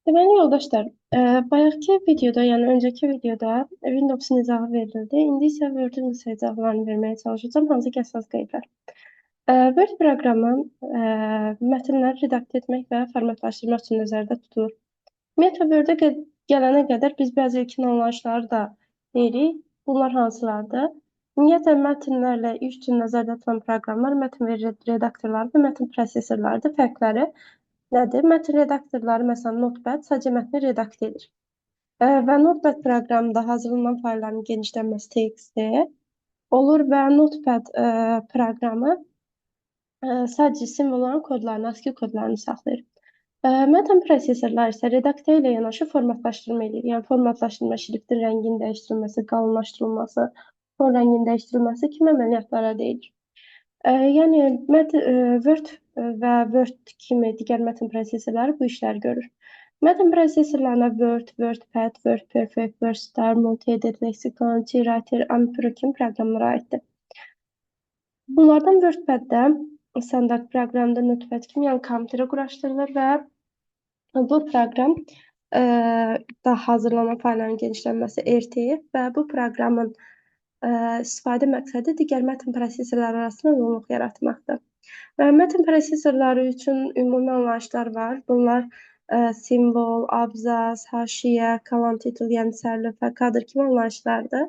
Deməli, yoldaşlar, bayaqki videoda, yəni öncəki videoda Windows'un izahı verildi. İndi isə Word-ün qısa izahlarını verməyə çalışacağam, hansı ki, əsas qeydlər. Word proqramı mətnləri redakt etmək və formatlaşdırmaq üçün nəzərdə tutulur. Ümumiyyətlə, Word-ə gələnə qədər biz bəzi ilkin anlayışları da deyirik. Bunlar hansılardır? Ümumiyyətlə, mətnlərlə iş üçün nəzərdə tutulan proqramlar mətn redaktorları və mətn prosesorlarıdır. Fərqləri nədir? Mətn redaktorları, məsələn, Notepad sadəcə mətni redakt edir. Və Notepad proqramında hazırlanan faylların genişlənməsi TXT olur və Notepad proqramı sadəcə simvolların kodlarını, ASCII kodlarını saxlayır. Mətn prosesorları isə redaksiya ilə yanaşı formatlaşdırma edir. Yəni formatlaşdırma, şriftin rənginin dəyişdirilməsi, qalınlaşdırılması, fon rənginin dəyişdirilməsi kimi əməliyyatlara deyilir. Yəni Word və Word kimi digər mətn prosesorları bu işləri görür. Mətn prosesorlarına Word, WordPad, WordPerfect, WordStar, Multi-Edit, Lexicon, TeaWriter, AmiPro kimi proqramlara aiddir. Bunlardan WordPad-də standart proqramda Notepad kimi, yəni kompüterə quraşdırılır və bu proqram da hazırlanan faylların genişlənməsi RTF və bu proqramın istifadə məqsədi digər mətn prosesorları arasında uyğunluq yaratmaqdır. Mətn prosesorları üçün ümumi anlayışlar var. Bunlar simvol, abzas, haşiyə, kalan titul, yəni sərlövhə, kadr kimi anlayışlardır.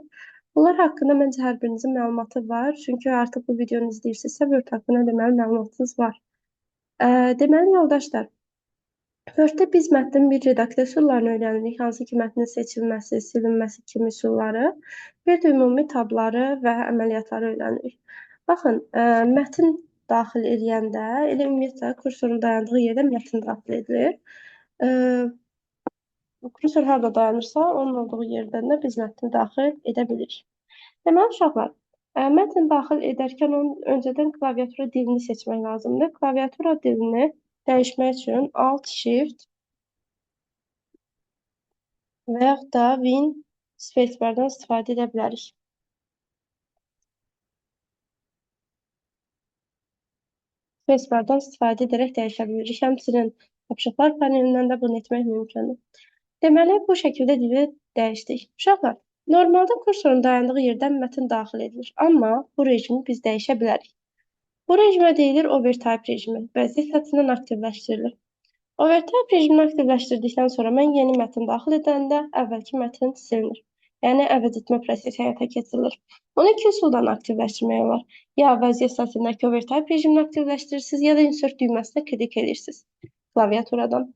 Bunlar haqqında məncə hər birinizin məlumatı var. Çünki artıq bu videonu izləyirsinizsə, Word haqqında deməli məlumatınız var. Deməli, yoldaşlar, Word-də biz mətnin bir redaksiya üsullarını öyrənirik, hansı ki, mətnin seçilməsi, silinməsi kimi üsulları, bir də ümumi tabları və əməliyyatları öyrənirik. Baxın, mətn daxil edəndə, elə ümumiyyətlə kursorun dayandığı yerdə mətn daxil edilir. Kursor harada dayanırsa, onun olduğu yerdən də biz mətni daxil edə bilirik. Deməli, uşaqlar, mətn daxil edərkən onun öncədən klaviatura dilini seçmək lazımdır. Klaviatura dilini dəyişmək üçün Alt Shift və yaxud da Win spacebardan istifadə edə bilərik. Spacebardan istifadə edərək dəyişə bilirik. Həmçinin tapşırıqlar panelindən də bunu etmək mümkündür. Deməli, bu şəkildə dili dəyişdik. Uşaqlar, normalda kursorun dayandığı yerdən mətn daxil edilir. Amma bu rejimi biz dəyişə bilərik. Bu rejimə deyilir Overtype rejimi. Vəziyyət sətindən aktivləşdirilir. Overtype rejimini aktivləşdirdikdən sonra mən yeni mətn daxil edəndə əvvəlki mətn silinir. Yəni, əvəz etmə prosesi həyata keçirilir. Bunu iki üsuldan aktivləşdirmək olar. Ya vəziyyət sətindəki Overtype rejimini aktivləşdirirsiniz, ya da Insert düyməsinə klik edirsiniz klaviaturadan.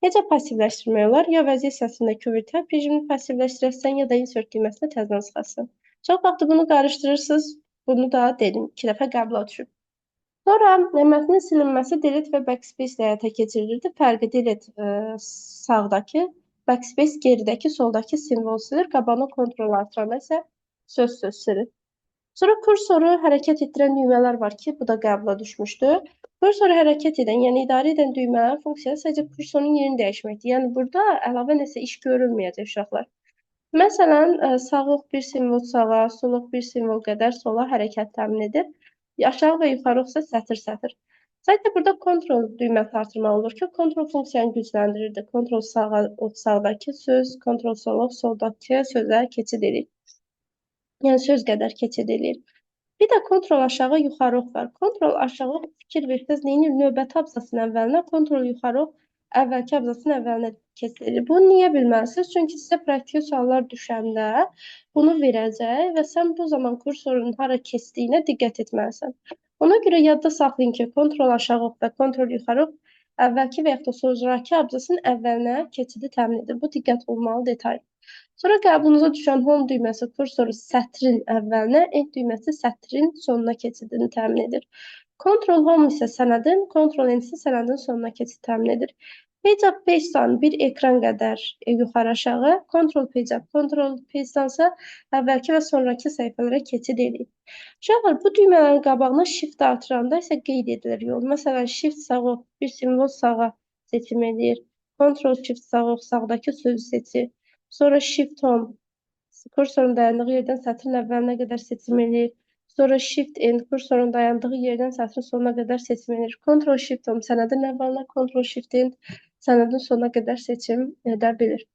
Necə passivləşdirmək olar? Ya vəziyyət sətindəki Overtype rejimini passivləşdirəsən, ya da Insert düyməsinə təzədən sıxasan. Çox vaxt bunu qarışdırırsınız. Bunu da dedim, 2 dəfə qəbula düşüb. Sonra mətnin silinməsi delete və backspace ilə həyata keçirilirdi. Fərqi delete sağdakı, backspace geridəki, soldakı simvol silir. Qabağına kontrol artıranda isə söz silir. Sonra kursoru hərəkət etdirən düymələr var ki, bu da qəbula düşmüşdür. Kursoru hərəkət edən, yəni idarə edən düymələrin funksiyası sadəcə kursorun yerini dəyişməkdir. Yəni burada əlavə nəsə iş görülməyəcək uşaqlar. Məsələn, sağlıq bir simvol sağa, soluq bir simvol qədər sola hərəkət təmin edir. Aşağı və yuxarı olsa sətr-sətr. Sadəcə burada kontrol düyməsi artırmaq olur ki, kontrol funksiyanı gücləndirirdi. Kontrol sağdakı söz, kontrol soldakı sözə keçid edir. Yəni söz qədər keçid edir. Bir də kontrol aşağı, yuxarı var. Kontrol aşağı fikir versəz, neyinir? Növbəti abzasın əvvəlinə, kontrol yuxarı əvvəlki abzasın əvvəlinə keçirir. Bunu niyə bilməlisiniz? Çünki sizə praktik suallar düşəndə bunu verəcək və sən bu zaman kursorun hara keçdiyinə diqqət etməlisən. Ona görə yadda saxlayın ki, kontrol aşağı və kontrol yuxarı əvvəlki və yaxud da sonraki abzasın əvvəlinə keçidi təmin edir. Bu diqqət olmalı detay. Sonra qəbulunuza düşən home düyməsi kursoru sətrin əvvəlinə, end düyməsi sətrin sonuna keçidini təmin edir. Control home isə sənədin, Control end isə sənədin sonuna keçid təmin edir. Page up, page down bir ekran qədər yuxarı aşağı, Control page up, Control page down isə əvvəlki və sonraki səhifələrə keçid edir. Uşaqlar, bu düymələrin qabağına shift artıranda isə qeyd edilir yol. Məsələn, shift sağa, bir simvol sağa seçim edir. Control shift sağa, sağdakı sözü seçir. Sonra Shift Home kursorun dayandığı yerdən sətrin əvvəlinə qədər seçim edir. Sonra Shift End kursorun dayandığı yerdən sətrin sonuna qədər seçim edir. Control Shift Home sənədin əvvəlinə, Control Shift End sənədin sonuna qədər seçim edə bilir.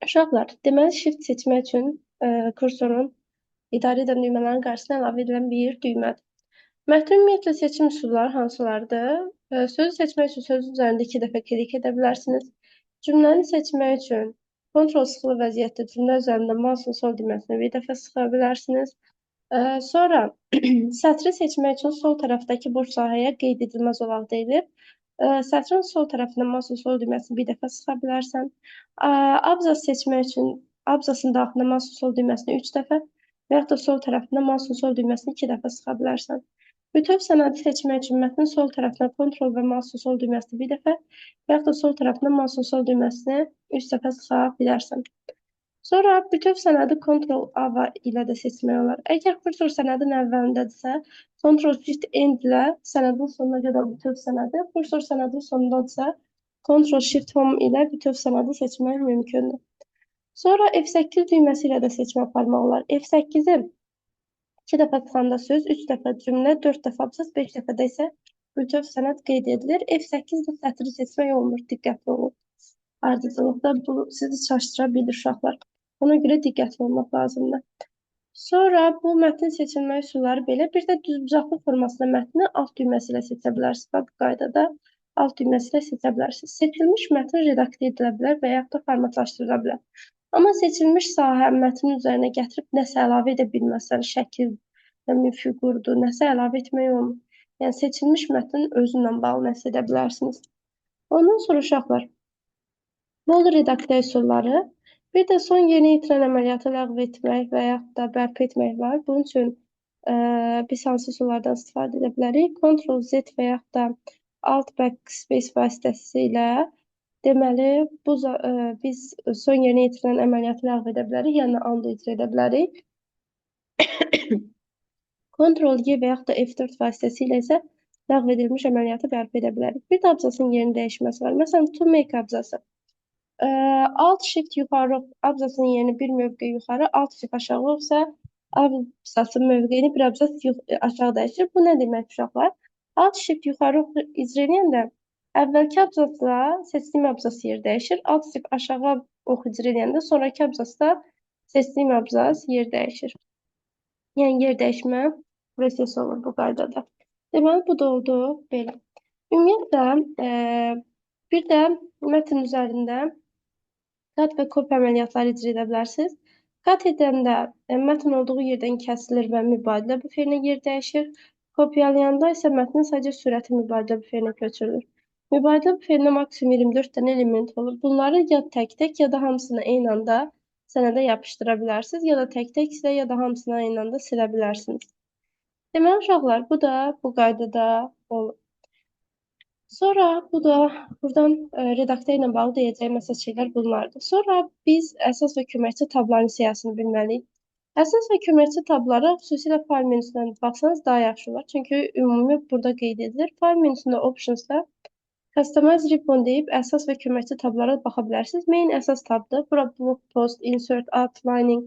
Uşaqlar, deməli shift seçmək üçün kursorun idarə edən düymələrin qarşısına əlavə edilən bir düymədir. Mətn ümumiyyətlə seçim üsulları hansılardır? Sözü seçmək üçün sözün üzərində 2 dəfə klik edə bilərsiniz. Cümləni seçmək üçün kontrol sıxılı vəziyyətdə cümlə üzərində mouse'un sol düyməsini bir dəfə sıxa bilərsiniz. Sonra sətri seçmək üçün sol tərəfdəki boş sahəyə qeyd edilməz olaq deyilir. Sətrin sol tərəfindən mouse'un sol düyməsini bir dəfə sıxa bilərsən. Abzas seçmək üçün abzasın daxilində mouse'un sol düyməsini 3 dəfə və yaxud da sol tərəfindən mouse'un sol düyməsini 2 dəfə sıxa bilərsən. Bütöv sənədi seçmək üçün mətnin sol tərəfindən kontrol və mouse'un sol düyməsini bir dəfə və yaxud da sol tərəfindən mouse'un sol düyməsini 3 dəfə sıxa bilərsən. Sonra bütöv sənədi Ctrl-A ilə də seçmək olar. Əgər kursor sənədin əvvəlindədirsə, Ctrl-Shift-End ilə sənədin sonuna qədər bütöv sənədi, kursor sənədin sonundadırsa, Ctrl-Shift-Home ilə bütöv sənədi seçmək mümkündür. Sonra F8 düyməsi ilə də seçmə aparmaq olar. F8-i 2 dəfə tıxanda söz, 3 dəfə cümlə, 4 dəfə abzas, 5 dəfədə isə bütöv sənəd qeyd edilir. F8-də sətri seçmək olmur, diqqətli olun. Ardıcılıqda bu sizi çaşdıra bilir uşaqlar. Ona görə diqqətli olmaq lazımdır. Sonra bu mətnin seçilmək üsulları belə. Bir də düzbucaqlı formasında mətni alt düyməsi ilə seçə bilərsiniz. Bu qaydada alt düyməsi ilə seçə bilərsiniz. Seçilmiş mətn redaktə edilə bilər və yaxud da formatlaşdırıla bilər. Amma seçilmiş sahə mətnin üzərinə gətirib nəsə əlavə edə bilməsən, şəkil, fiqurdur, nəsə əlavə etmək olmur. Yəni seçilmiş mətnin özünlə bağlı nəsə edə bilərsiniz. Ondan sonra uşaqlar, bol redaktə üsulları, bir də son yeni itirən əməliyyatı ləğv etmək və yaxud da bərpa etmək var. Bunun üçün biz hansı üsullardan istifadə edə bilərik? Ctrl-Z və yaxud da Alt-Backspace vasitəsilə deməli, biz son yeni itirilən əməliyyatı ləğv edə bilərik, yəni undo edə bilərik. Ctrl-Y və yaxud da F4 vasitəsilə isə ləğv edilmiş əməliyyatı bərpa edə bilərik. Bir də abzasın yerini dəyişməsi var. Məsələn, to make abzası. Alt shift yuxarı, abzasın yerini bir mövqe yuxarı, alt shift aşağı olsa, abzasın mövqeyini bir abzas aşağı dəyişir. Bu nə demək uşaqlar? Alt shift yuxarı icra edəndə əvvəlki abzasla seçdiyim abzas yer dəyişir. Alt shift aşağı ox icra edəndə sonraki abzasda seçdiyim abzas yer dəyişir. Yəni yer dəyişmə prosesi olur bu qaydada. Deməli, bu da oldu belə. Ümumiyyətlə, bir də mətn üzərində qat və kopya əməliyyatları icra edə bilərsiniz. Qat edəndə mətn olduğu yerdən kəsilir və mübadilə buferinə yer dəyişir. Kopyalayanda isə mətnin sadəcə sürəti mübadilə buferinə köçürülür. Mübadilə buferinə maksimum 24 dənə element olur. Bunları ya tək-tək, ya da hamısını eyni anda sənədə yapışdıra bilərsiniz, ya da tək-tək isə, ya da hamısını eyni anda silə bilərsiniz. Deməli, uşaqlar, bu da bu qaydada olur. Sonra bu da buradan redaktə ilə bağlı deyəcəyim əsas şeylər bunlardır. Sonra biz əsas və köməkçi tabların siyahısını bilməliyik. Əsas və köməkçi tablara xüsusilə fayl menüsündən baxsanız daha yaxşı olar. Çünki ümumi burada qeyd edilir. Fayl menüsündə optionsda customize ribbon deyib əsas və köməkçi tablara baxa bilərsiniz. Main əsas tabdır. Bura blog post, insert, outlining,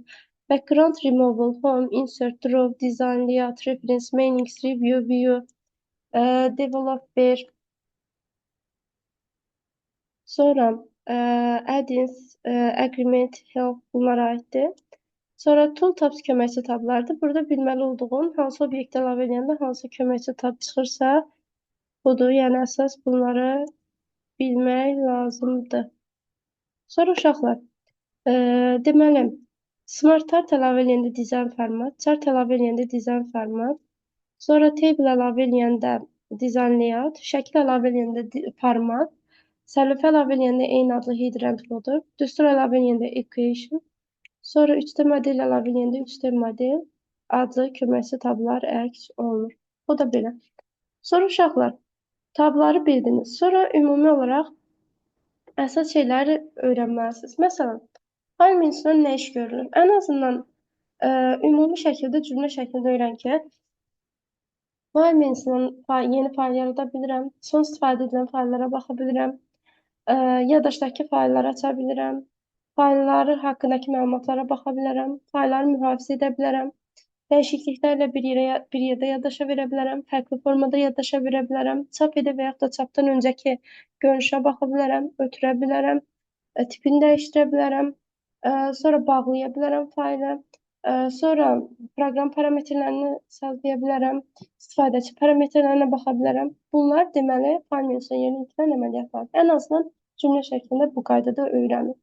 background removal, home, insert, draw, design, layout, reference, main, review, view, developer, sonra add-ins, agreement, help bunlara aiddir. Sonra tooltabs köməkçi tablardır. Burada bilməli olduğun hansı obyektə əlavə edəndə hansı köməkçi tab çıxırsa budur. Yəni əsas bunları bilmək lazımdır. Sonra uşaqlar, deməli, smart chart əlavə edəndə dizayn format, chart əlavə edəndə dizayn format, sonra table əlavə edəndə dizayn layout, şəkil əlavə edəndə format, sərlifə əlavə edəndə eyni adlı header and footer, düstur əlavə edəndə equation, sonra 3D model əlavə edəndə 3D model adlı köməkçi tablar əks olunur. Bu da belə. Sonra uşaqlar, tabları bildiniz. Sonra ümumi olaraq əsas şeyləri öyrənməlisiniz. Məsələn, fayl menüsündən nə iş görülür? Ən azından ümumi şəkildə, cümlə şəklində öyrən ki, fayl menüsündən yeni fayl yarada bilirəm, son istifadə edilən fayllara baxa bilirəm, yaddaşdakı faylları aça bilirəm, faylları haqqındakı məlumatlara baxa bilərəm, faylları mühafizə edə bilərəm, Dəyişikliklərlə bir yerdə yaddaşa verə bilərəm, fərqli formada yaddaşa verə bilərəm, çap edə və yaxud da çapdan öncəki görünüşə baxa bilərəm, ötürə bilərəm, tipini dəyişdirə bilərəm, sonra bağlaya bilərəm faylı, sonra proqram parametrlərini sazlaya bilərəm, istifadəçi parametrlərinə baxa bilərəm. Bunlar deməli fayl menüsünə yeni yüklənən əməliyyatlar. Ən azından cümlə şəklində bu qaydada öyrənir.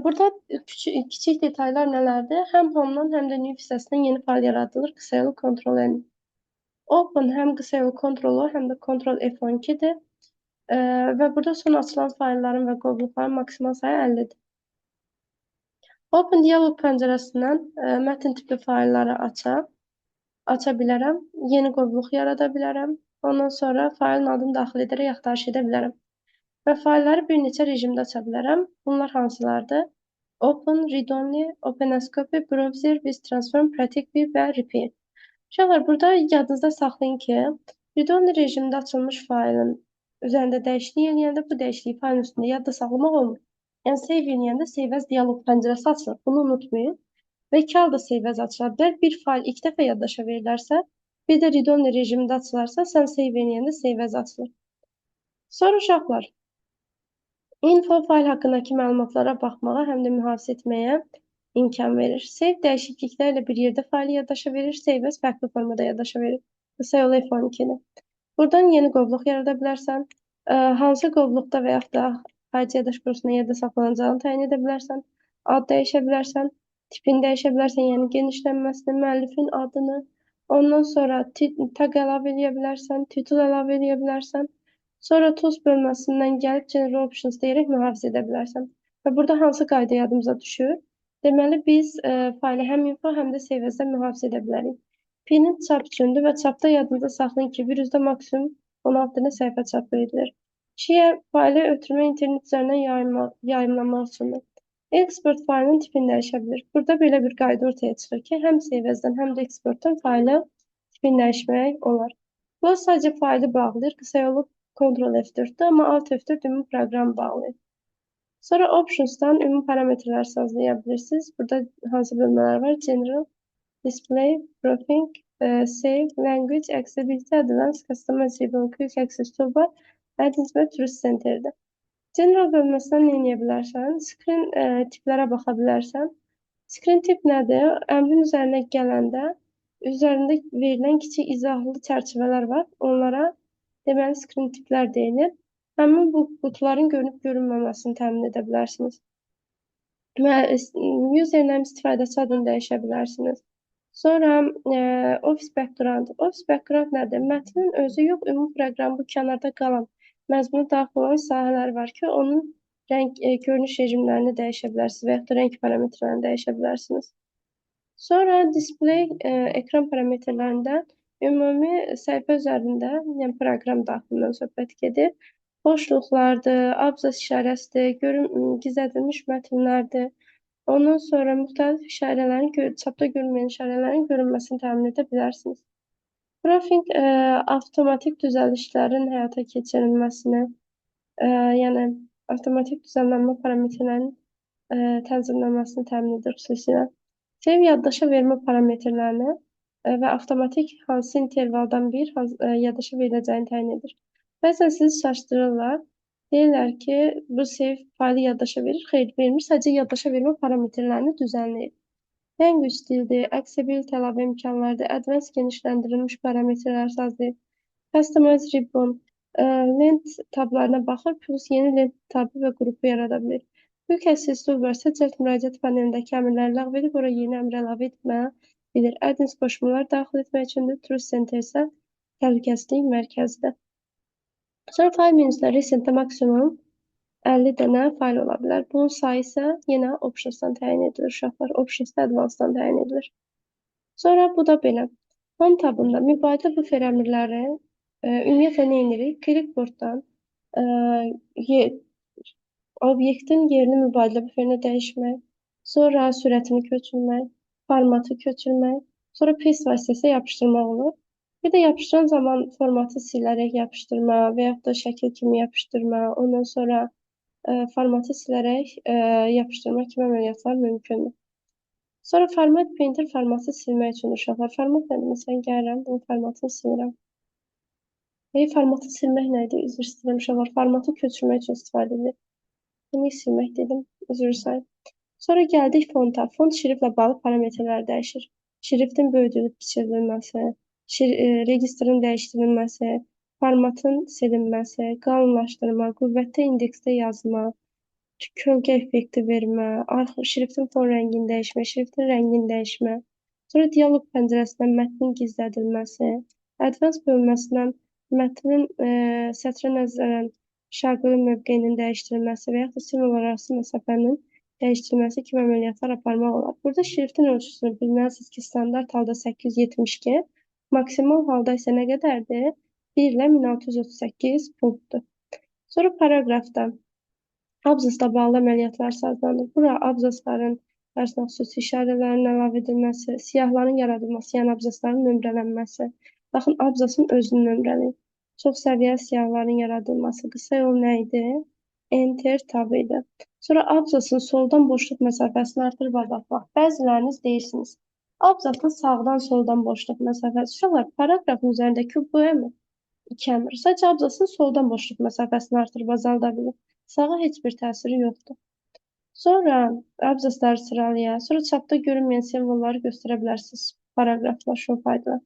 Burada kiçik detallar nələrdir? Həm home-dan, həm də new hissəsindən yeni fayl yaradılır. Qısa yolu Ctrl-N. Open həm qısa yolu Ctrl-O, həm də Ctrl-F12-dir. Və burada son açılan faylların və qovluqların maksimal sayı 50-dir. Open dialog pəncərəsindən mətn tipli faylları aça bilərəm. Yeni qovluq yarada bilərəm. Ondan sonra faylın adını daxil edərək axtarış edə bilərəm. Və faylları bir neçə rejimdə aça bilərəm. Bunlar hansılardır? Open, Read-Only, OpenSCopy, Browser, with Transform, Protect View və Repeat. Uşaqlar, burada yadınızda saxlayın ki, Read-Only rejimdə açılmış faylın üzərində dəyişiklik eləyəndə bu dəyişikliyi faylın üstündə yadda saxlamaq olmur. Yəni, save eləyəndə save as dialog pəncərəsi açılır. Bunu unutmayın. Və iki halda save as açıla bilər. Bir fayl ilk dəfə yaddaşa verilərsə, bir də Read-Only rejimdə açılarsa, sən save eləyəndə save as açılır. Sonra uşaqlar, info fayl haqqındakı məlumatlara baxmağa, həm də mühafizə etməyə imkan verir. Save dəyişikliklərlə bir yerdə faylı yaddaşa verir, save as fərqli formada yaddaşa verir. Qısa yolu F12-dir. Buradan yeni qovluq yarada bilərsən. Hansı qovluqda və yaxud da xarici yaddaş qurusuna yerdə saxlanacağını təyin edə bilərsən. Ad dəyişə bilərsən, tipini dəyişə bilərsən, yəni genişlənməsini, müəllifin adını. Ondan sonra tag əlavə edə bilərsən, titul əlavə edə bilərsən. Sonra tools bölməsindən gəlib general options deyərək mühafizə edə bilərsən. Və burada hansı qayda yadımıza düşür? Deməli, biz faylı həm info, həm də save as-da mühafizə edə bilərik. P-nin çap üçündür və çapda yadınızda saxlayın ki, bir üzdə maksimum 16 dənə səhifə çap edilir. İkiyə faylı ötürmə internet üzərindən yayımlamaq üçündür. Export faylının tipini dəyişə bilir. Burada belə bir qayda ortaya çıxır ki, həm save as-dan, həm də exportdan faylı tipini dəyişmək olar. Bu sadəcə faylı bağlayır, qısa yolu Ctrl F4'də, amma Alt F4 ümumi proqramı bağlayır. Sonra Options'dan ümumi parametrlər sazlaya bilirsiniz. Burada hansı bölmələr var? General, Display, Grouping, Save, Language, Accessibility, Advanced, Customizable, Quick Access Toolbar, Add-ins və Tourist Center'dir. General bölməsindən nə edə bilərsən? Screen tiplərə baxa bilərsən. Screen tip nədir? Əmrin üzərinə gələndə üzərində verilən kiçik izahlı çərçivələr var. Onlara deməli, screen tiplər deyilir. Həmin bu qutuların görünüb görünməməsini təmin edə bilərsiniz. Username istifadəçi adını dəyişə bilərsiniz. Sonra Office Background. Office Background nədir? Mətnin özü yox, ümumi proqram bu kənarda qalan məzmunu daxil olan sahələr var ki, onun görünüş rejimlərini dəyişə bilərsiniz və yaxud da rəng parametrlərini dəyişə bilərsiniz. Sonra display ekran parametrlərində ümumi səhifə üzərində, yəni proqram daxilindən söhbət gedir. Boşluqlardır, abzas işarəsidir, gizlədilmiş mətnlərdir. Ondan sonra müxtəlif işarələrin, çapda görünməyən işarələrin görünməsini təmin edə bilərsiniz. Proofing avtomatik düzəlişlərin həyata keçirilməsini, yəni avtomatik düzənlənmə parametrlərinin tənzimlənməsini təmin edir xüsusilə. Save yaddaşa vermə parametrlərini və avtomatik hansı intervaldan bir yaddaşa veriləcəyini təyin edir. Bəzən sizi çaşdırırlar. Deyirlər ki, bu save faylı yaddaşa verir. Xeyr, vermir. Sadəcə yaddaşa vermə parametrlərini düzənləyir. Language dildir, accessibility əlavə imkanlardır, advanced genişləndirilmiş parametrlər sazlayır. Customize ribbon, lent tablarına baxır, plus yeni lent tabı və qrupu yarada bilir. Quick Access Toolbar-sə cəld müraciət panelindəki əmrləri ləğv edib, ora yeni əmr əlavə etmə bilir. Add-ins qoşmalar daxil etmək üçündür. Tourist Center isə təhlükəsizlik mərkəzidir. Sonra fayl menüsündə recentdə maksimum 50 dənə fayl ola bilər. Bunun sayı isə yenə Options'dan təyin edilir. Uşaqlar Options'da Advanced-dan təyin edilir. Sonra bu da belə. Home tabında mübadilə büfer əmrləri ümumiyyətlə nə edirik? Clipboarddan obyektin yerini mübadilə büferinə dəyişmək, sonra sürətini köçürmək, formatı köçürmək, sonra paste vasitəsilə yapışdırmaq olur. Bir də yapışdıran zaman formatı silərək yapışdırma və yaxud da şəkil kimi yapışdırma, ondan sonra formatı silərək yapışdırma kimi əməliyyatlar mümkündür. Sonra format printer formatı silmək üçün uşaqlar. Format nədir? Məsələn, gəlirəm, bunun formatını silirəm. Formatı silmək nədir? Üzr istəyirəm uşaqlar. Formatı köçürmək üçün istifadə edilir. Bunu silmək dedim. Üzr istəyirəm. Sonra gəldik fonta. Font şriftlə bağlı parametrlər dəyişir. Şriftin böyüdülüb kiçildilməsi, registrın dəyişdirilməsi, formatın silinməsi, qalınlaşdırma, qüvvətli indeksdə yazma, kölgə effekti vermə, şriftin fon rəngini dəyişmə, şriftin rəngini dəyişmə. Sonra dialoq pəncərəsindən mətnin gizlədilməsi, advance bölməsindən mətnin sətrə nəzərən şaquli mövqeyinin dəyişdirilməsi və yaxud da simvollar arası məsafənin dəyişdirilməsi kimi əməliyyatlar aparmaq olar. Burada şriftin ölçüsünü bilməlisiniz ki, standart halda 872, maksimal halda isə nə qədərdir? 1 ilə 1638 punktdur. Sonra paraqrafda abzasla bağlı əməliyyatlar sağlanır. Bura abzasların arasına xüsusi işarələrin əlavə edilməsi, siyahların yaradılması, yəni abzasların nömrələnməsi. Baxın, abzasın özünü nömrələyin. Çox səviyyəli siyahların yaradılması. Qısa yol nə idi? Enter tab idi. Sonra abzasın soldan boşluq məsafəsini artırıb azaltmaq. Bəziləriniz deyirsiniz. Abzasın sağdan soldan boşluq məsafəsi. Uşaqlar, paraqrafın üzərindəki bu əmr 2 əmr. Sadəcə abzasın soldan boşluq məsafəsini artırıb azalda bilir. Sağa heç bir təsiri yoxdur. Sonra abzasları sıralaya, sonra çapda görünməyən simvolları göstərə bilərsiniz. Paraqraflar, show faydalar.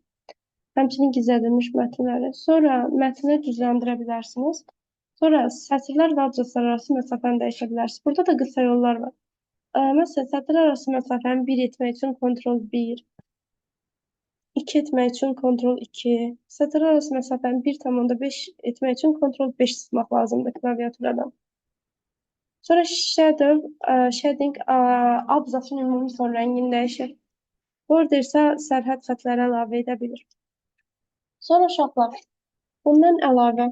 Həmçinin gizlədilmiş mətnləri. Sonra mətni düzləndirə bilərsiniz. Sonra sətirlər və abzaslar arası məsafəni dəyişə bilərsiniz. Burada da qısa yollar var. Məsələn, sətirlər arası məsafəni 1 etmək üçün Ctrl 1, 2 etmək üçün Ctrl 2, sətirlər arası məsafəni 1,5 etmək üçün Ctrl 5 sıxmaq lazımdır klaviaturadan. Sonra shading abzasın ümumi son rəngini dəyişir. Border isə sərhəd xətləri əlavə edə bilir. Sonra uşaqlar, bundan əlavə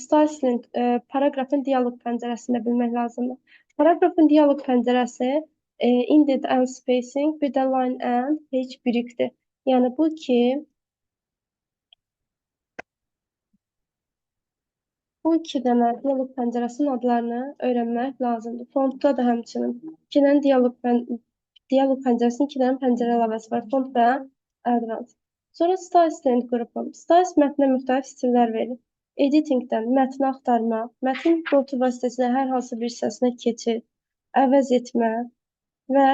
styling paraqrafın dialoq pəncərəsində bilmək lazımdır. Paraqrafın dialoq pəncərəsi indent and spacing, bir də line and page birikdir. Yəni bu iki dənə dialoq pəncərəsinin adlarını öyrənmək lazımdır. Fontda da həmçinin iki dənə dialoq pəncərəsinin iki dənə pəncərə əlavəsi var. Font və advance. Sonra style stand qrupu. Style mətnə müxtəlif stillər verir. Editingdən mətni axtarma, mətnin qrupu vasitəsilə hər hansı bir hissəsinə keçid, əvəz etmə və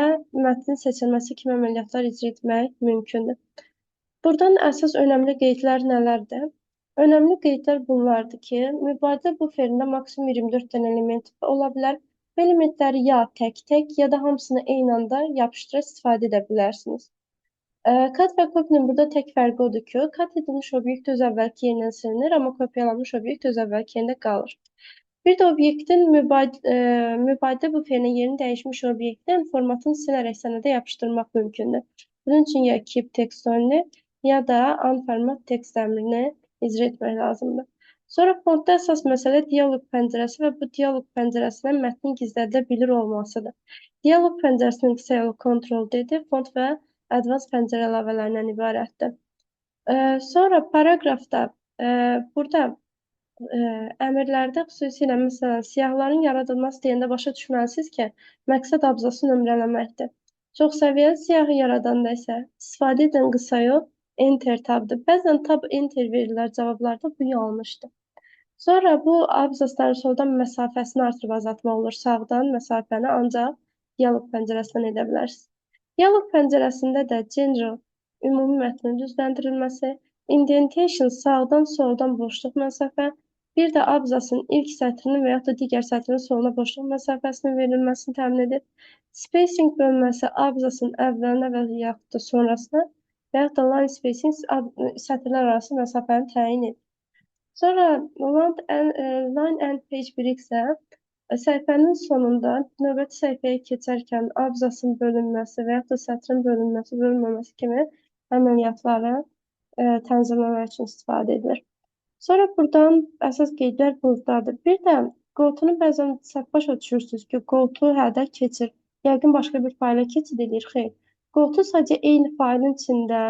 mətnin seçilməsi kimi əməliyyatlar icra etmək mümkündür. Buradan əsas önəmli qeydlər nələrdir? Önəmli qeydlər bunlardır ki, mübadilə buferində maksimum 24 dənə element ola bilər. Bu elementləri ya tək-tək, ya da hamısını eyni anda yapışdıra istifadə edə bilərsiniz. Cut və copy-nin burada tək fərqi odur ki, cut edilmiş obyekt öz əvvəlki yerindən silinir, amma kopyalanmış obyekt öz əvvəlki yerində qalır. Bir də obyektin mübadilə buferinə yerini dəyişmiş obyektin formatını silərək sənədə yapışdırmaq mümkündür. Bunun üçün ya keep text only, ya da unformat text əmrini icra etmək lazımdır. Sonra fontda əsas məsələ dialoq pəncərəsi və bu dialoq pəncərəsindən mətnin gizlədilə bilir olmasıdır. Dialoq pəncərəsinin qısa yolu Ctrl-D-dir, font və advance pəncərə əlavələrindən ibarətdir. Sonra paraqrafda burada əmrlərdə xüsusilə məsələn siyahıların yaradılması deyəndə başa düşməlisiniz ki, məqsəd abzası nömrələməkdir. Çox səviyyəli siyahı yaradanda isə istifadə edən qısa yol enter tabdır. Bəzən tab enter verirlər cavablarda, bu yanlışdır. Sonra bu abzasların soldan məsafəsini artırıb azaltmaq olur. Sağdan məsafəni ancaq dialoq pəncərəsindən edə bilərsiniz. Dialoq pəncərəsində də general ümumi mətnin düzləndirilməsi, indentation sağdan soldan boşluq məsafə, bir də abzasın ilk sətrinin və yaxud da digər sətrinin soluna boşluq məsafəsinin verilməsini təmin edir. Spacing bölməsi abzasın əvvəlinə və yaxud da sonrasına və yaxud da line spacing sətirlər arası məsafəni təyin edir. Sonra line and page break isə səhifənin sonunda növbəti səhifəyə keçərkən abzasın bölünməsi və yaxud da sətrin bölünməsi, bölünməməsi kimi əməliyyatları tənzimləmək üçün istifadə edilir. Sonra buradan əsas qeydlər bunlardır. Bir də qoltuğunu bəzən səhv başa düşürsünüz ki, qoltuğu hədə keçir. Yəqin başqa bir fayla keçid edir. Xeyr. Qoltuq sadəcə eyni faylın içində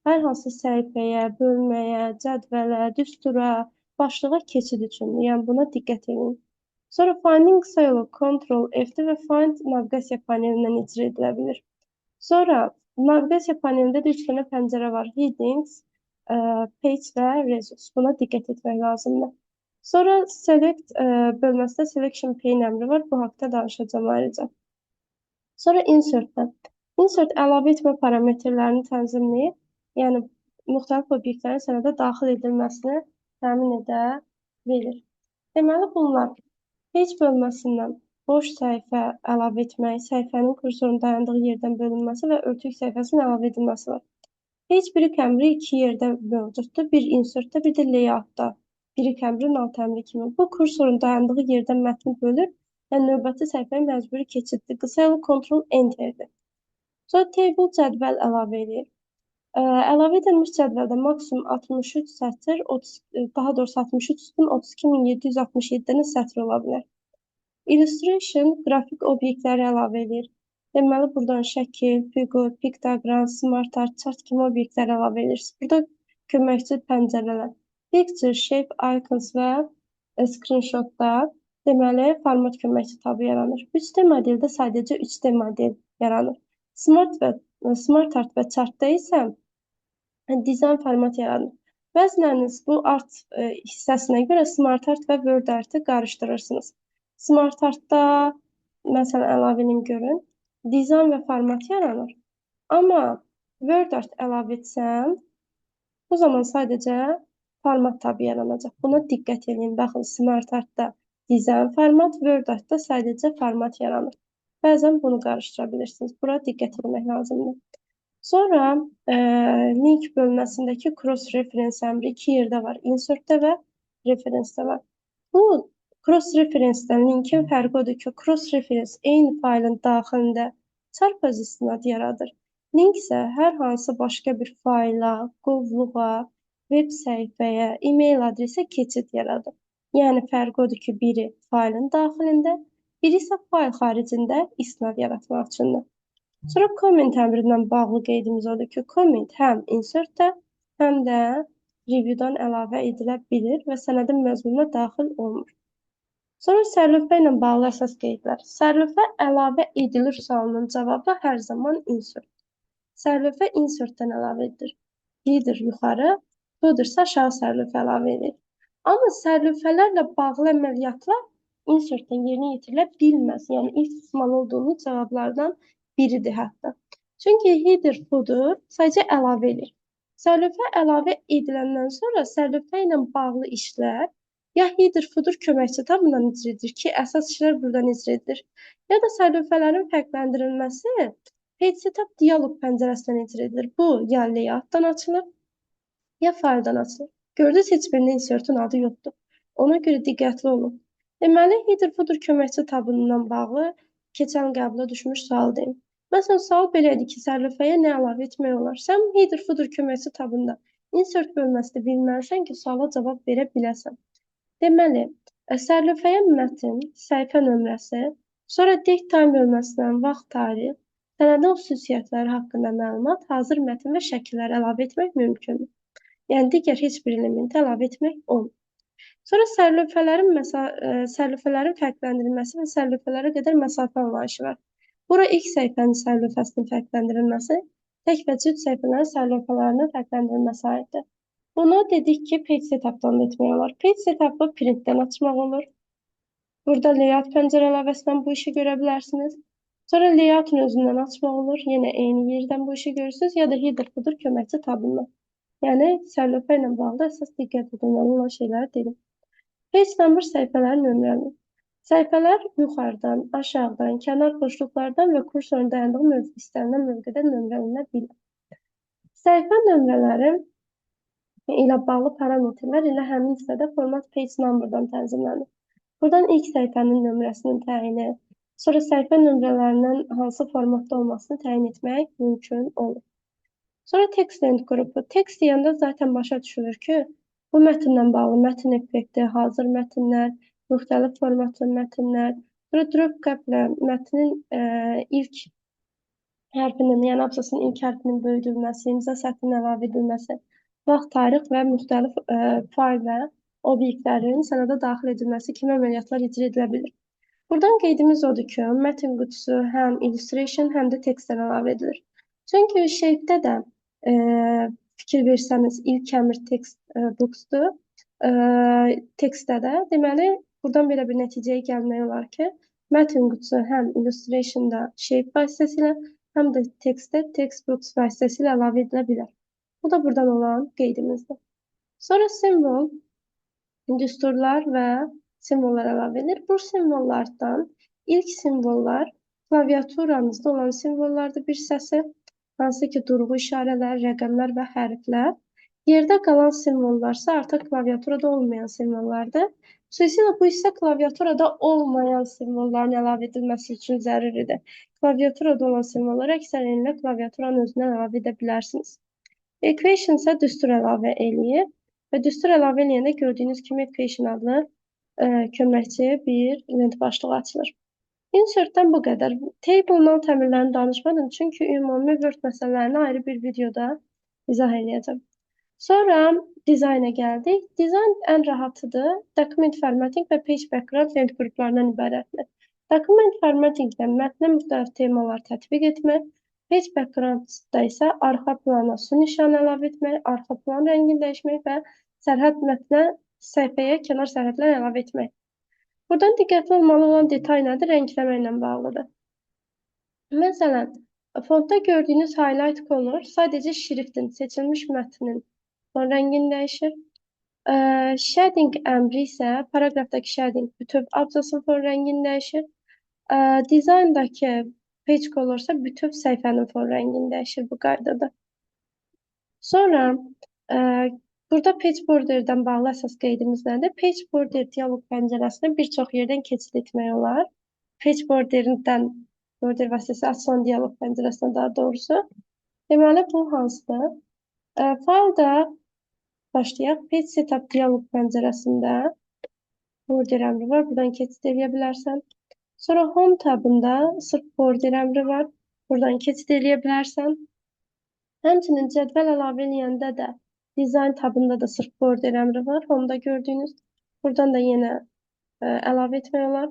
hər hansı səhifəyə, bölməyə, cədvələ, düstura, başlığa keçid üçündür. Yəni buna diqqət edin. Sonra finding qısa yolu Ctrl F-dir və find naviqasiya panelindən icra edilə bilir. Sonra naviqasiya panelində də 3 dənə pəncərə var. Headings, Page və Resource. Buna diqqət etmək lazımdır. Sonra Select bölməsində Selection Pane əmri var. Bu haqda danışacağım ayrıca. Sonra Insertdən. Insert əlavə etmə parametrlərini tənzimləyir. Yəni, müxtəlif obyektlərin sənədə daxil edilməsini təmin edə bilir. Deməli, bunlar Page bölməsindən boş səhifə əlavə etmək, səhifənin kursorun dayandığı yerdən bölünməsi və örtük səhifəsinin əlavə edilməsi var. Page break əmri iki yerdə mövcuddur. Bir insertdə, bir də layoutda. Break əmri, alt əmri kimi. Bu kursorun dayandığı yerdən mətni bölür. Yəni, növbəti səhifəyə məcburi keçiddir. Qısa yolu Ctrl Enterdir. Sonra table cədvəl əlavə edir. Əlavə edilmiş cədvəldə maksimum 63 sətr, daha doğrusu 63 sütun 32.767 dənə sətr ola bilər. Illustration qrafik obyektləri əlavə edir. Deməli, buradan şəkil, figur, piktogram, smart art, chart kimi obyektlər əlavə edirsiniz. Burada köməkçi pəncərələr, picture, shape, icons və screenshotlar, deməli, format köməkçi tabı yaranır. 3D modeldə sadəcə 3D model yaranır. Smart art və chartda isə dizayn format yaranır. Bəziləriniz bu art hissəsinə görə smart art və word artı qarışdırırsınız. Smart artda, məsələn, əlavə edin görün, dizayn və format yaranır. Amma word art əlavə etsəm, bu zaman sadəcə format tabı yaranacaq. Buna diqqət edin. Baxın, smart artda dizayn format, word artda sadəcə format yaranır. Bəzən bunu qarışdıra bilirsiniz. Bura diqqət etmək lazımdır. Sonra link bölməsindəki cross-reference əmri iki yerdə var. Insertdə və reference-də var. Bu cross-reference-dən linkin fərqi odur ki, cross-reference eyni faylın daxilində çarpaz istinad yaradır. Link isə hər hansı başqa bir fayla, qovluğa, web səhifəyə, e-mail adresə keçid yaradır. Yəni, fərqi odur ki, biri faylın daxilində, biri isə fayl xaricində istinad yaratmaq üçündür. Sonra comment əmrindən bağlı qeydimiz odur ki, comment həm insertdə, həm də review'dan əlavə edilə bilir və sənədin məzmununa daxil olmur. Sonra sərlövhə ilə bağlı əsas qeydlər. Sərlövhə əlavə edilir sualının cavabı hər zaman insert. Sərlövhə insertdən əlavə edilir. Header yuxarı, footer-sə aşağı sərlövhə əlavə edilir. Amma sərlövhələrlə bağlı əməliyyatlar insertdən yerinə yetirilə bilməz. Yəni, ilk ihtimal olduğunu cavablardan biridir hətta. Çünki header, footer sadəcə əlavə edir. Sərlövhə əlavə ediləndən sonra sərlövhə ilə bağlı işlər ya header, footer köməkçi tabından icra edilir ki, əsas işlər buradan icra edilir. Ya da sərlövhələrin fərqləndirilməsi page setup dialoq pəncərəsindən icra edilir. Bu, ya layoutdan açılır, ya fayldan açılır. Gördünüz, heç birinin insertun adı yoxdur. Ona görə diqqətli olun. Deməli, header, footer köməkçi tabından bağlı keçən qəbula düşmüş sual deyim. Məsələn, sual belədir ki, sərlövhəyə nə əlavə etmək olar? Sən header, footer köməkçi tabında insert bölməsində bilməlisən ki, suala cavab verə biləsən. Deməli, sərlövhəyə mətn, səhifə nömrəsi, sonra date time bölməsindən vaxt, tarix, sənədin xüsusiyyətləri haqqında məlumat, hazır mətn və şəkillər əlavə etmək mümkündür. Yəni, digər heç bir elementi əlavə etmək olmur. Sonra sərlövhələrin fərqləndirilməsi və sərlövhələrə qədər məsafə anlayışı var. Bura ilk səhifənin sərlövhəsinin fərqləndirilməsi, tək və cüt səhifələrin sərlövhələrinin fərqləndirilməsi aiddir. Bunu dedik ki, page setup'dan da etmək olar. Page setup'ı printdən açmaq olur. Burada layout pəncərə əlavəsindən bu işi görə bilərsiniz. Sonra layout'un özündən açmaq olur. Yenə eyni yerdən bu işi görürsünüz. Ya da header, footer köməkçi tabından. Yəni, sərlövhə ilə bağlı əsas diqqət edilməli olan şeyləri dedim. Page number səhifələrin nömrələnir. Səhifələr yuxarıdan, aşağıdan, kənar boşluqlardan və kursorun dayandığı istənilən mövqedə nömrələnə bilir. Səhifə nömrələri ilə bağlı parametrlər ilə həmin hissədə format page number'dan tənzimlənir. Buradan ilk səhifənin nömrəsinin təyini, sonra səhifə nömrələrinin hansı formatda olmasını təyin etmək mümkün olur. Sonra text length qrupu. Text deyəndə zaten başa düşülür ki, bu mətnlə bağlı mətn effekti, hazır mətnlər, müxtəlif formatlı mətnlər, sonra drop cap-lə mətnin ilk hərfinin, yəni abzasının ilk hərfinin böyüdülməsi, imza səthinin əlavə edilməsi, vaxt, tarix və müxtəlif fayl və obyektlərin sənədə daxil edilməsi kimi əməliyyatlar icra edilə bilir. Buradan qeydimiz odur ki, mətn qutusu həm illustration, həm də tekstdən əlavə edilir. Çünki shape-də də fikir versəniz, ilk əmr text box-dur. Tekstdə də, deməli, buradan belə bir nəticəyə gəlmək olar ki, mətn qutusu həm illustrationda shape vasitəsilə, həm də tekstdə text box vasitəsilə əlavə edilə bilər. Bu da buradan olan qeydimizdir. Sonra simvol, düsturlar və simvollar əlavə edilir. Bu simvollardan ilk simvollar klaviaturanızda olan simvollardır bir səsi, hansı ki, durğu işarələr, rəqəmlər və hərflər. Yerdə qalan simvollarsa artıq klaviaturada olmayan simvollardır. Xüsusilə bu isə klaviaturada olmayan simvolların əlavə edilməsi üçün zəruridir. Klaviaturada olan simvolları əksəriyyətlə klaviaturanın özündən əlavə edə bilərsiniz. Equation isə düstur əlavə eləyir və düstur əlavə eləyəndə gördüyünüz kimi equation adlı köməkçi bir lent başlığı açılır. Insert-dən bu qədər. Table-dan təmirlərini danışmadım, çünki ümumi Word məsələlərini ayrı bir videoda izah eləyəcəm. Sonra dizayna gəldik. Dizayn ən rahatıdır. Document formatting və page background lent qruplarından ibarətdir. Document formattingdə mətnə müxtəlif temalar tətbiq etmək, page backgroundda isə arxa plana su nişanı əlavə etmək, arxa plan rəngini dəyişmək və sərhəd mətnə səhifəyə kənar sərhədlər əlavə etmək. Buradan diqqətli olmalı olan detay nədir? Rəngləmə ilə bağlıdır. Məsələn, fontda gördüyünüz highlight color sadəcə şriftin, seçilmiş mətnin fon rəngini dəyişir. Shading əmri isə paraqrafdakı shading bütöv abzasın fon rəngini dəyişir. Dizayndakı page color isə bütöv səhifənin fon rəngini dəyişir bu qaydada. Sonra burada page borderdən bağlı əsas qeydimiz nədir? Page border dialoq pəncərəsini bir çox yerdən keçid etmək olar. Page border vasitəsi açılan dialoq pəncərəsinə daha doğrusu. Deməli, bu hansıdır? Faylda başlayaq. Page setup dialoq pəncərəsində border əmri var. Buradan keçid edə bilərsən. Sonra home tabında sırf border əmri var. Buradan keçid edə bilərsən. Həmçinin cədvəl əlavə eləyəndə də design tabında da sırf border əmri var. Home'da gördüyünüz. Buradan da yenə əlavə etmək olar.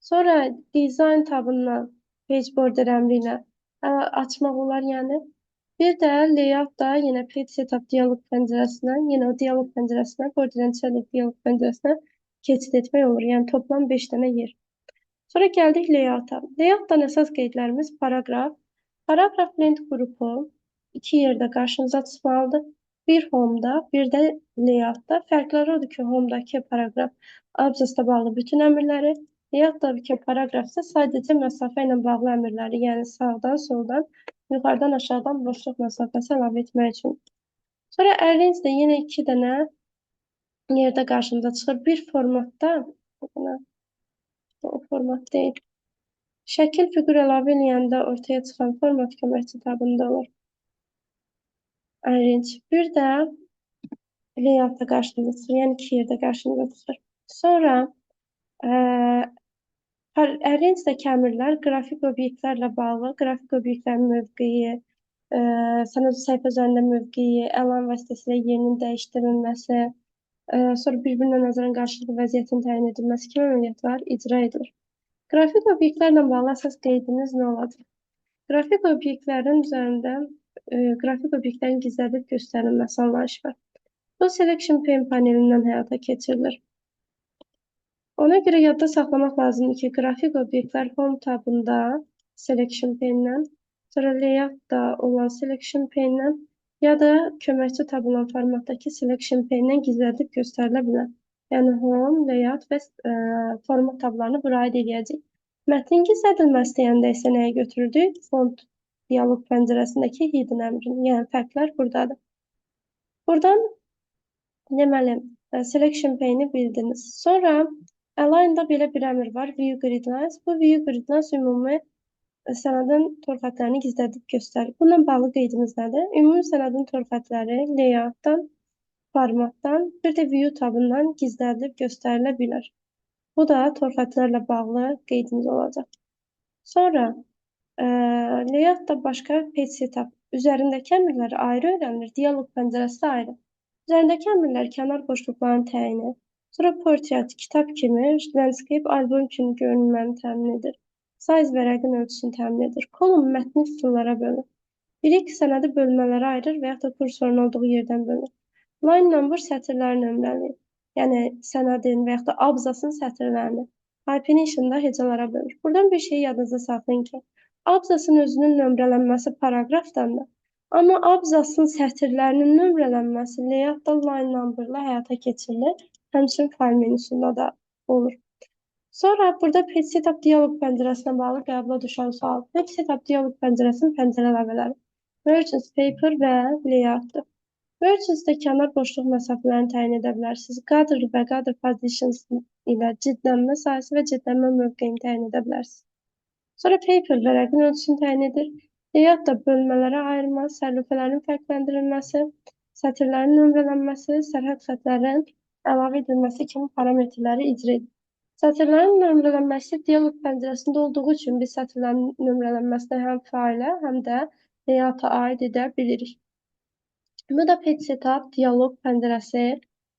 Sonra design tabından page border əmri ilə açmaq olar, yəni. Bir də layout-da yenə page setup dialoq pəncərəsindən, yenə o dialoq pəncərəsinə, border and shading dialoq pəncərəsinə keçid etmək olur. Yəni toplam 5 dənə yer. Sonra gəldik layout-a. Layout-dan əsas qeydlərimiz paraqraf. Paraqraf lent qrupu 2 yerdə qarşınıza çıxmalıdır. Bir home-da, bir də layout-da. Fərqləri odur ki, home-dakı paraqraf abzasla bağlı bütün əmrləri, layout-dakı paraqraf isə sadəcə məsafə ilə bağlı əmrləri, yəni sağdan, soldan, yuxarıdan, aşağıdan boşluq məsafəsi əlavə etmək üçün. Sonra arrange-də yenə 2 dənə yerdə qarşımıza çıxır. Bir formatda, o format deyil. Şəkil fiqur əlavə eləyəndə ortaya çıxan format köməkçi tabında olur. Arrange. Bir də layout-da qarşımıza çıxır, yəni 2 yerdə qarşımıza çıxır. Sonra arrange-dəki əmrlər qrafik obyektlərlə bağlı, qrafik obyektlərin mövqeyi, sənəd səhifə üzərində mövqeyi, əlan vasitəsilə yerinin dəyişdirilməsi, sonra bir-birinə nəzərən qarşılıqlı vəziyyətin təyin edilməsi kimi əməliyyatlar icra edilir. Qrafik obyektlərlə bağlı əsas qeydimiz nə olacaq? Qrafik obyektlərin üzərində qrafik obyektlərin gizlədib göstərilməsi anlayışı var. Bu selection pane panelindən həyata keçirilir. Ona görə yadda saxlamaq lazımdır ki, qrafik obyektlər home tabında selection pane-dən, sonra layout-da olan selection pane-dən, ya da köməkçi tab olan formatdakı selection pane-dən gizlədib göstərilə bilər. Yəni home, layout və format tablarını bura aid edəcək. Mətnin gizlədilməsi deyəndə isə nəyə götürürdük? Font dialoq pəncərəsindəki hidden əmrini, yəni fərqlər buradadır. Buradan deməli, selection pane-i bildiniz. Sonra align-da belə bir əmr var, view grid lines. Bu view grid lines ümumi sənədin tor xətlərini gizlədib göstərir. Bununla bağlı qeydimiz nədir? Ümumi sənədin tor xətləri layout-dan, formatdan, bir də view tabından gizlədib göstərilə bilər. Bu da tor xətlərlə bağlı qeydimiz olacaq. Sonra layout-da başqa page setup üzərindəki əmrləri ayrı öyrənilir, dialoq pəncərəsi ayrı. Üzərindəki əmrlər kənar boşluqların təyini, Sonra portret, kitab kimi, landscape, albom kimi görünməni təmin edir. Size və rəqəm ölçüsünü təmin edir. Column mətni sütunlara bölür. Birik sənədi bölmələrə ayırır və yaxud da kursorun olduğu yerdən bölür. Line number sətirlərin nömrələyir. Yəni sənədin və yaxud da abzasın sətirlərini. Hyphenation da hecalara bölür. Buradan bir şeyi yadınızda saxlayın ki, abzasın özünün nömrələnməsi paraqrafdandır. Amma abzasın sətirlərinin nömrələnməsi layoutda line numberla həyata keçirilir. Həmçinin fayl menüsündə də olur. Sonra burada page setup dialog pəncərəsinə bağlı qəbula düşən sual. Page setup dialog pəncərəsinin pəncərə əlavələri. Versions, paper və layout'dur. Versions'da kənar boşluq məsafələrini təyin edə bilərsiniz. Qadr və qadr positions ilə cidlənmə sayısı və cidlənmə mövqeyini təyin edə bilərsiniz. Sonra paper və rəqəm ölçüsünü təyin edir. Layout da bölmələrə ayırma, sərlifələrin fərqləndirilməsi, sətirlərin nömrələnməsi, sərhəd xətlərin əlavə edilməsi kimi parametrləri icra edir. Sətirlərin nömrələnməsi dialog pəncərəsində olduğu üçün biz sətirlərin nömrələnməsinə həm failə, həm də layouta aid edə bilirik. Bu da page setup dialog pəncərəsi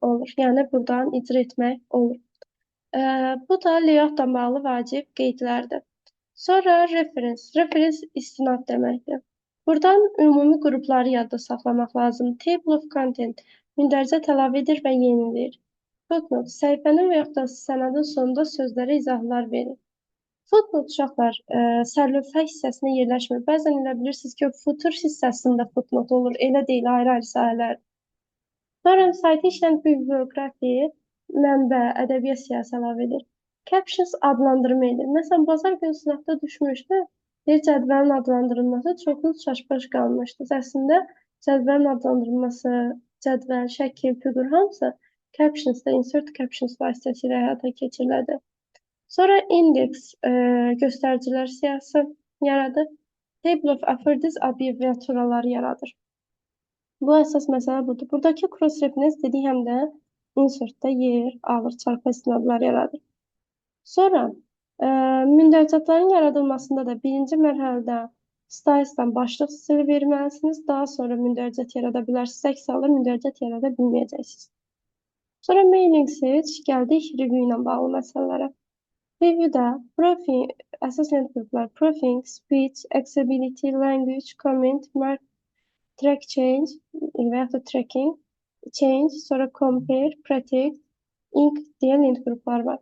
olur. Yəni buradan icra etmək olur. Bu da layoutla bağlı vacib qeydlərdir. Sonra reference. Reference istinad deməkdir. Buradan ümumi qrupları yadda saxlamaq lazım. Table of content mündəricət əlavə edir və yeniləyir. Footnote, səhifənin və yaxud da sənədin sonunda sözlərə izahlar verir. Footnote, uşaqlar, sərlövhə hissəsinə yerləşmir. Bəzən elə bilirsiniz ki, footer hissəsində footnote olur. Elə deyil, ayrı-ayrı sahələr. Sonra citation biblioqrafi, mənbə, ədəbiyyat siyahısı əlavə edir. Captions adlandırma edir. Məsələn, bazar günü sınaqda düşmüşdü. Bir cədvəlin adlandırılması çoxlu çaşbaş qalmışdı. Əslində, cədvəlin adlandırılması, cədvəl, şəkil, fiqur hamısı captions'da insert captions vasitəsilə həyata keçirilir. Sonra index göstəricilər siyahısı yaradır. Table of affordance abreviaturaları yaradır. Bu əsas məsələ budur. Buradakı cross reference dedik həm də insertdə yer alır, çarpı istinadlar yaradır. Sonra mündəricatların yaradılmasında da birinci mərhələdə styles'dan başlıq stili verməlisiniz. Daha sonra mündəricət yarada bilərsiniz. Əks halda mündəricət yarada bilməyəcəksiniz. Sonra mailing search, gəldik review ilə bağlı məsələlərə. Review'da proofing, əsas qruplar proofing, speech, accessibility, language, comment, mark, track change və yaxud da tracking, change, sonra compare, protect, ink deyən link qruplar var.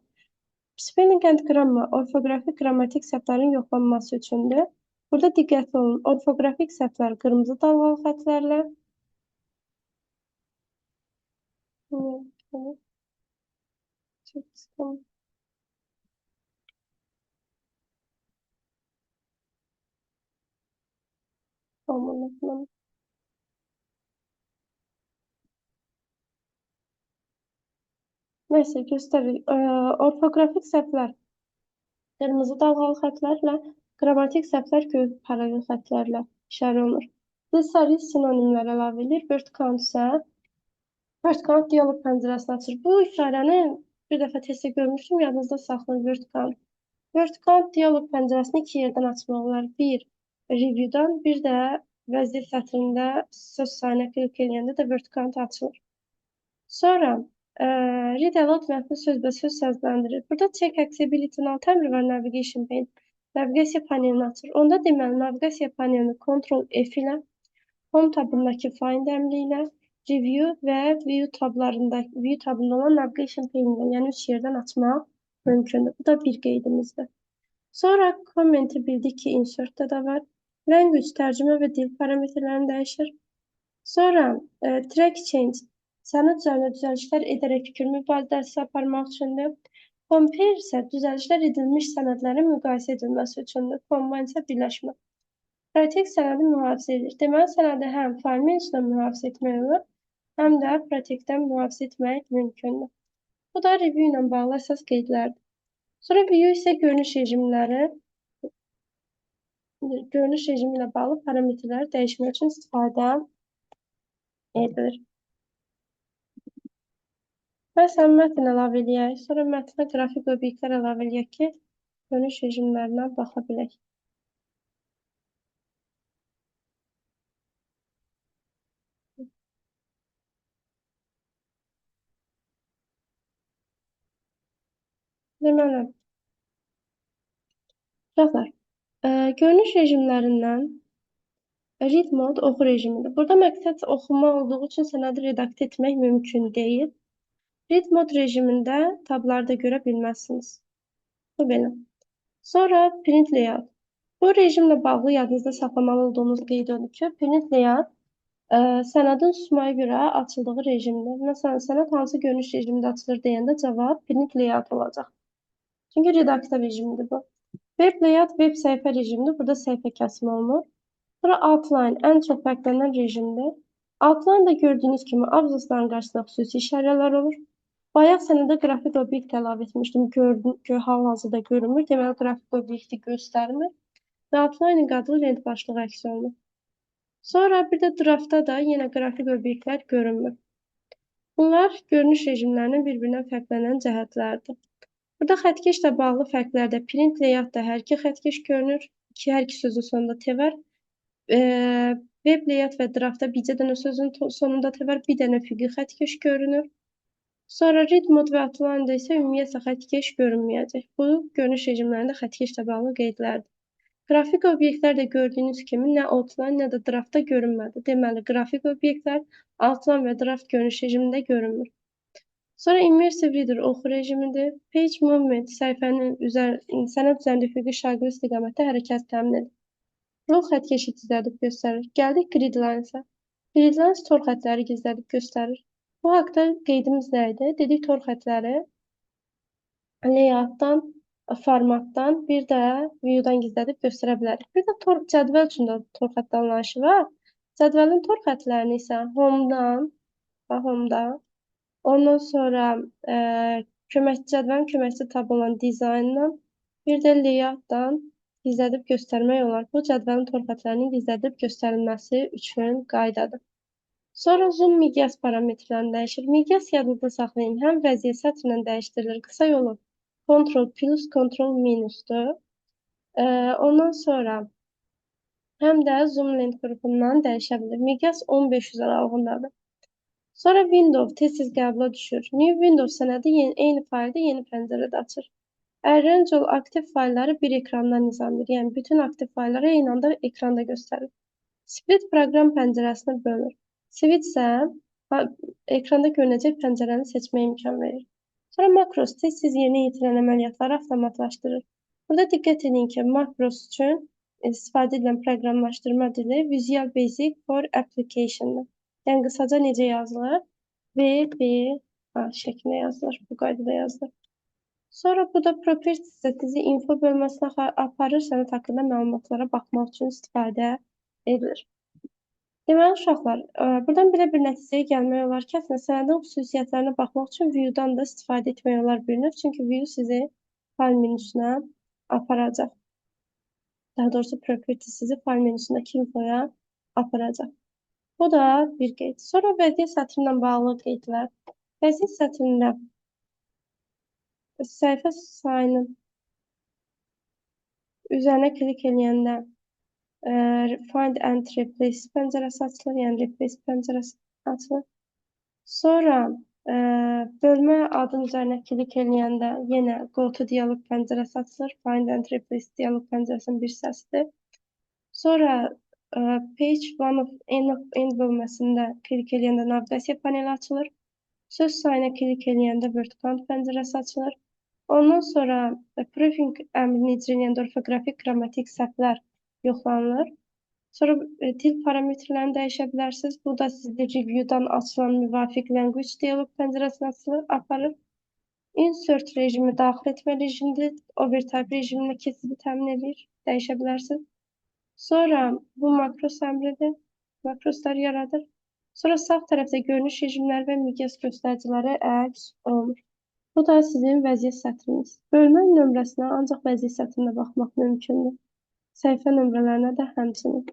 Spelling and grammar, orfoqrafik, qrammatik səhvlərin yoxlanması üçündür. Burada diqqətli olun, orfoqrafik səhvlər qırmızı dalğalı xətlərlə, çok sıkıntı. Olmamasına. Neyse göstərir. Orfoqrafik səhvlər qırmızı dalğalı xətlərlə, qrammatik səhvlər göy paralel xətlərlə işarə olunur. Dilsari sinonimlər əlavə edilir. Word count isə word count dialog pəncərəsini açır. Bu işarəni bir dəfə testdə görmüşdüm, yadınızda saxlayın word count. Word count dialog pəncərəsini iki yerdən açmaq olar. Bir, review'dan, bir də vəzir sətrində söz sayına klik edəndə də word count açılır. Sonra read aloud mətni sözbəsöz səsləndirir. Burada check accessibility-nin alt əmri var, navigation pane. Naviqasiya panelini açır. Onda deməli, naviqasiya panelini Ctrl-F ilə, home tabındakı find əmri ilə, review və view tabında olan navigation pane-ilə, yəni üç yerdən açmaq mümkündür. Bu da bir qeydimizdir. Sonra commenti bildik ki, insert-də də var. Language, tərcümə və dil parametrlərini dəyişir. Sonra track change, sənəd üzərində düzəlişlər edərək fikir mübadiləsini aparmaq üçündür. Compare isə düzəlişlər edilmiş sənədlərin müqayisə edilməsi üçündür. Combine isə birləşmə. Protect sənədi mühafizə edir. Deməli, sənədi həm fayl menüsündən mühafizə etmək olur, həm də protectdən mühafizə etmək mümkündür. Bu da review ilə bağlı əsas qeydlərdir. Sonra view isə görünüş rejimi ilə bağlı parametrləri dəyişmək üçün istifadə edilir. Məsələn, mətn əlavə edək, sonra mətnə qrafik obyektlər əlavə edək ki, görünüş rejimlərinə baxa bilək. Deməli, uşaqlar, görünüş rejimlərindən read mode oxu rejimidir. Burada məqsəd oxuma olduğu üçün sənədi redaktə etmək mümkün deyil. Read mode rejimində tabları da görə bilməzsiniz. Bu belə. Sonra print layout. Bu rejimlə bağlı yadınızda saxlamalı olduğunuz qeyd odur ki, print layout sənədin susmaya görə açıldığı rejimdir. Məsələn, sənəd hansı görünüş rejimində açılır deyəndə cavab print layout olacaq. Çünki redaktör rejimidir bu. Web layout web səhifə rejimidir. Burada səhifə kəsimi olunur. Sonra outline ən çox fərqlənən rejimdir. Outline da gördüyünüz kimi abzasların qarşısında xüsusi işarələr olur. Bayaq sənədə qrafik obyekt əlavə etmişdim. Gördüm ki, hal-hazırda görünmür. Deməli, qrafik obyekti göstərmir. Və outline-ın qadığı lent başlığı əks olunur. Sonra bir də draftda da yenə qrafik obyektlər görünmür. Bunlar görünüş rejimlərinin bir-birindən fərqlənən cəhətlərdir. Burada xəttkeşlə bağlı fərqlərdə print layoutda hər iki xəttkeş görünür. Hər iki sözün sonunda T var. Web layout və draftda bircə dənə sözün sonunda T var, bir dənə figür xəttkeş görünür. Sonra read mode və outline-da isə ümumiyyətlə xəttkeş görünməyəcək. Bu görünüş rejimlərində xəttkeşlə bağlı qeydlərdir. Qrafik obyektlər də gördüyünüz kimi nə outline, nə də draftda görünmədi. Deməli, qrafik obyektlər outline və draft görünüş rejimində görünmür. Sonra immersive reader oxu rejimidir. Page movement sənəd üzərində üfüqi şaquli istiqamətdə hərəkət təmin edir. Rol xəttkeşi gizlədib göstərir. Gəldik gridline-ə. Gridline tor xətləri gizlədib göstərir. Bu haqda qeydimiz nə idi? Dedik tor xətləri layoutdan, formatdan, bir də view-dan gizlədib göstərə bilərik. Bir də cədvəl üçün də tor xətt anlayışı var. Cədvəlin tor xətlərini isə home-dan, ondan sonra cədvəlin köməkçi tab olan dizayndan, bir də layoutdan gizlədib göstərmək olar. Bu cədvəlin tor xətlərinin gizlədib göstərilməsi üçün qaydadır. Sonra zoom miqyas parametrlərini dəyişir. Miqyas yadınızda saxlayın. Həm vəziyyət sətrindən dəyişdirilir. Qısa yolu Ctrl plus, Ctrl minusdur. Ondan sonra həm də zoom length qrupundan dəyişə bilir. Miqyas 1500 aralığındadır. Sonra window tez-tez qəbula düşür. New window sənədi eyni faylda yeni pəncərədə açır. Arrange all aktiv faylları bir ekrandan nizamlayır. Yəni, bütün aktiv faylları eyni anda ekranda göstərir. Split proqram pəncərəsini bölür. Switch isə ekranda görünəcək pəncərəni seçməyə imkan verir. Sonra makros tez-tez yerinə yetirən əməliyyatları avtomatlaşdırır. Burada diqqət edin ki, makros üçün istifadə edilən proqramlaşdırma dili Visual Basic for Application-dır. Yəni, qısaca necə yazılır? VBA şəklində yazılır. Bu qaydada yazılır. Sonra bu da Properties-də sizi info bölməsinə aparır, sənəd haqqında məlumatlara baxmaq üçün istifadə edilir. Deməli, uşaqlar, buradan belə bir nəticəyə gəlmək olar ki, əslində sənədin xüsusiyyətlərinə baxmaq üçün view-dan da istifadə etmək olar bir növ. Çünki view sizi fayl menüsünə aparacaq. Daha doğrusu property sizi fayl menüsündəki infoya aparacaq. Bu da bir qeyd. Sonra vəziyyət sətrindən bağlı qeydlər. Vəziyyət sətrində səhifə sayının üzərinə klik edəndə Find and Replace pəncərəsi açılır, yəni Replace pəncərəsi açılır. Sonra bölmə adın üzərinə klik edəndə yenə Go to dialog pəncərəsi açılır. Find and Replace dialog pəncərəsinin bir hissəsidir. Sonra Page One of N bölməsində klik edəndə naviqasiya paneli açılır. Söz sayına klik edəndə Word count pəncərəsi açılır. Ondan sonra Proofing əmrini icra edəndə orfoqrafik, qrammatik səhvlər yoxlanılır. Sonra dil parametrlərini dəyişə bilərsiniz. Bu da sizi review-dan açılan müvafiq language dialog pəncərəsinə aparır. Insert rejimi daxil etmə rejimidir. Overtype rejiminə keçidi təmin edir. Dəyişə bilərsiniz. Sonra bu makros əmridir. Makroslar yaradır. Sonra sağ tərəfdə görünüş rejimləri və miqyas göstəriciləri əks olunur. Bu da sizin vəziyyət sətriniz. Bölmə nömrəsinə ancaq vəziyyət sətrində baxmaq mümkündür. Səhifə nömrələrinə də həmçinin.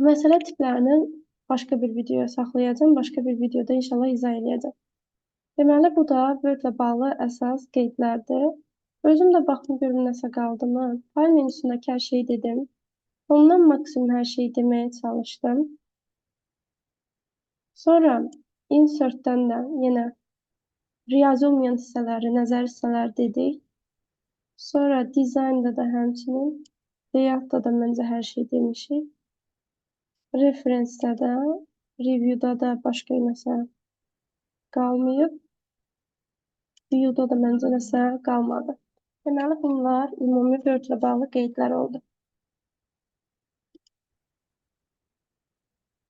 Məsələ tiplərini başqa bir videoya saxlayacağım, başqa bir videoda inşallah izah edəcəm. Deməli, bu da Word-lə bağlı əsas qeydlərdir. Özüm də baxım görüm nəsə qaldı mı? Fayl menüsündəki hər şeyi dedim. Ondan maksimum hər şeyi deməyə çalışdım. Sonra Insert-dən də yenə Riyazi olmayan hissələri, nəzəri hissələri dedik. Sonra dizaynda da həmçinin, layoutda da məncə hər şey demişik. Referensdə də, reviewda da başqa nəsə qalmayıb. Viewda da məncə nəsə qalmadı. Deməli, bunlar ümumi Word ilə bağlı qeydlər oldu.